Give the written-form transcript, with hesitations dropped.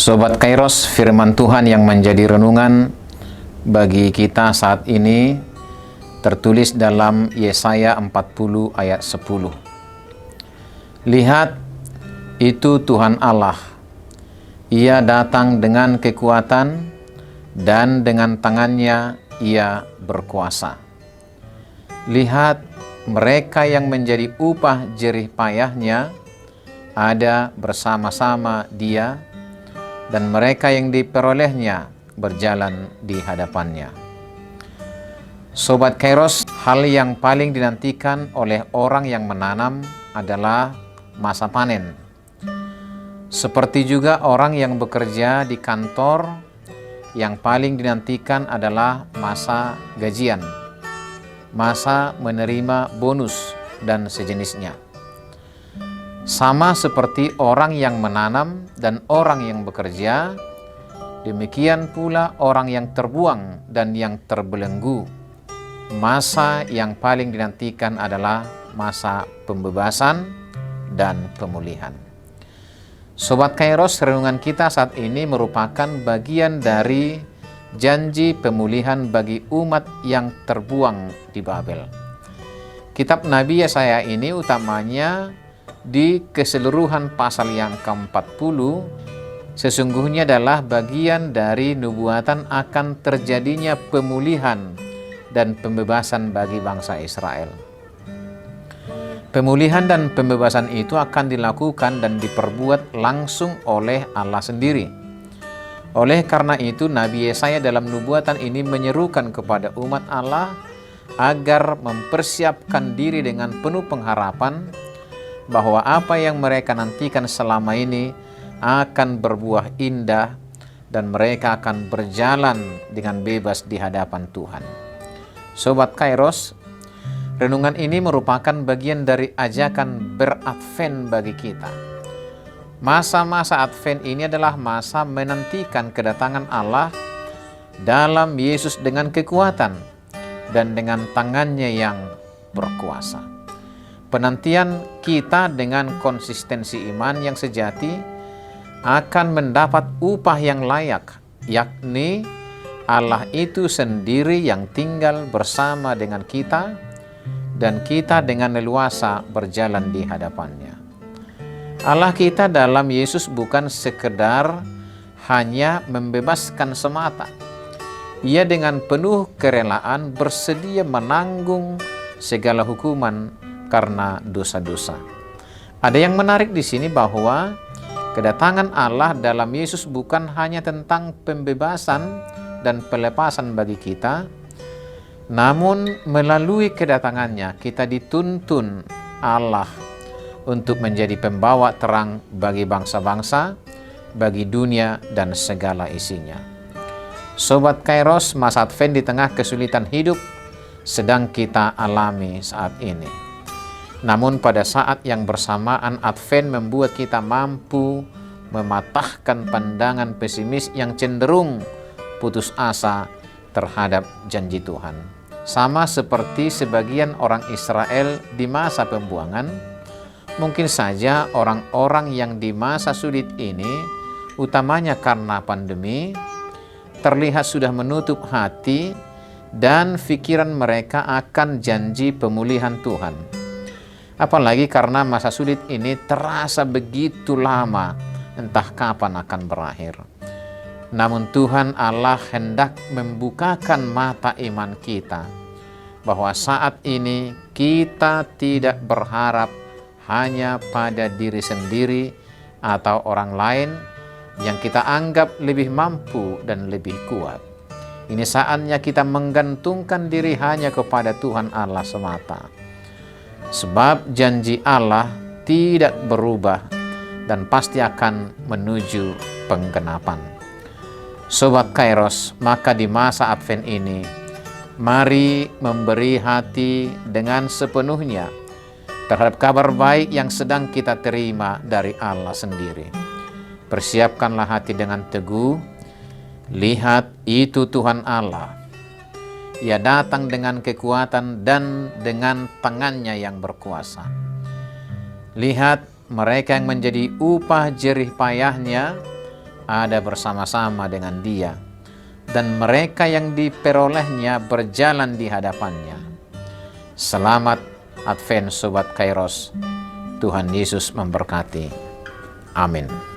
Sobat Kairos, firman Tuhan yang menjadi renungan bagi kita saat ini tertulis dalam Yesaya 40 ayat 10. Lihat, itu Tuhan Allah. Ia datang dengan kekuatan dan dengan tangannya ia berkuasa. Lihat, mereka yang menjadi upah jerih payahnya ada bersama-sama dia, dan mereka yang diperolehnya berjalan di hadapannya. Sobat Kairos, hal yang paling dinantikan oleh orang yang menanam adalah masa panen. Seperti juga orang yang bekerja di kantor, yang paling dinantikan adalah masa gajian, masa menerima bonus, dan sejenisnya. Sama seperti orang yang menanam dan orang yang bekerja, demikian pula orang yang terbuang dan yang terbelenggu. Masa yang paling dinantikan adalah masa pembebasan dan pemulihan. Sobat Kairos, renungan kita saat ini merupakan bagian dari janji pemulihan bagi umat yang terbuang di Babel. Kitab Nabi Yesaya ini utamanya di keseluruhan pasal yang ke-40 sesungguhnya adalah bagian dari nubuatan akan terjadinya pemulihan dan pembebasan bagi bangsa Israel. Pemulihan dan pembebasan itu akan dilakukan dan diperbuat langsung oleh Allah sendiri. Oleh karena itu, Nabi Yesaya dalam nubuatan ini menyerukan kepada umat Allah agar mempersiapkan diri dengan penuh pengharapan bahwa apa yang mereka nantikan selama ini akan berbuah indah dan mereka akan berjalan dengan bebas di hadapan Tuhan. Sobat Kairos, renungan ini merupakan bagian dari ajakan beradvent bagi kita. Masa-masa Advent ini adalah masa menantikan kedatangan Allah dalam Yesus dengan kekuatan dan dengan tangannya yang berkuasa. Penantian kita dengan konsistensi iman yang sejati akan mendapat upah yang layak, yakni Allah itu sendiri yang tinggal bersama dengan kita dan kita dengan leluasa berjalan di hadapannya. Allah kita dalam Yesus bukan sekedar hanya membebaskan semata. Ia dengan penuh kerelaan bersedia menanggung segala hukuman karena dosa-dosa. Ada yang menarik di sini bahwa kedatangan Allah dalam Yesus bukan hanya tentang pembebasan dan pelepasan bagi kita, namun melalui kedatangannya kita dituntun Allah untuk menjadi pembawa terang bagi bangsa-bangsa, bagi dunia dan segala isinya. Sobat Kairos, masa Advent di tengah kesulitan hidup sedang kita alami saat ini. Namun pada saat yang bersamaan Advent membuat kita mampu mematahkan pandangan pesimis yang cenderung putus asa terhadap janji Tuhan. Sama seperti sebagian orang Israel di masa pembuangan, mungkin saja orang-orang yang di masa sulit ini, utamanya karena pandemi, terlihat sudah menutup hati dan pikiran mereka akan janji pemulihan Tuhan. Apalagi karena masa sulit ini terasa begitu lama, entah kapan akan berakhir. Namun Tuhan Allah hendak membukakan mata iman kita, bahwa saat ini kita tidak berharap hanya pada diri sendiri atau orang lain yang kita anggap lebih mampu dan lebih kuat. Ini saatnya kita menggantungkan diri hanya kepada Tuhan Allah semata. Sebab janji Allah tidak berubah dan pasti akan menuju penggenapan. Sobat Kairos, maka di masa Advent ini, mari memberi hati dengan sepenuhnya terhadap kabar baik yang sedang kita terima dari Allah sendiri. Persiapkanlah hati dengan teguh. Lihat, itu Tuhan Allah. Ia datang dengan kekuatan dan dengan tangannya yang berkuasa. Lihat, mereka yang menjadi upah jerih payahnya ada bersama-sama dengan Dia, dan mereka yang diperolehnya berjalan di hadapannya. Selamat Advent Sobat Kairos. Tuhan Yesus memberkati. Amin.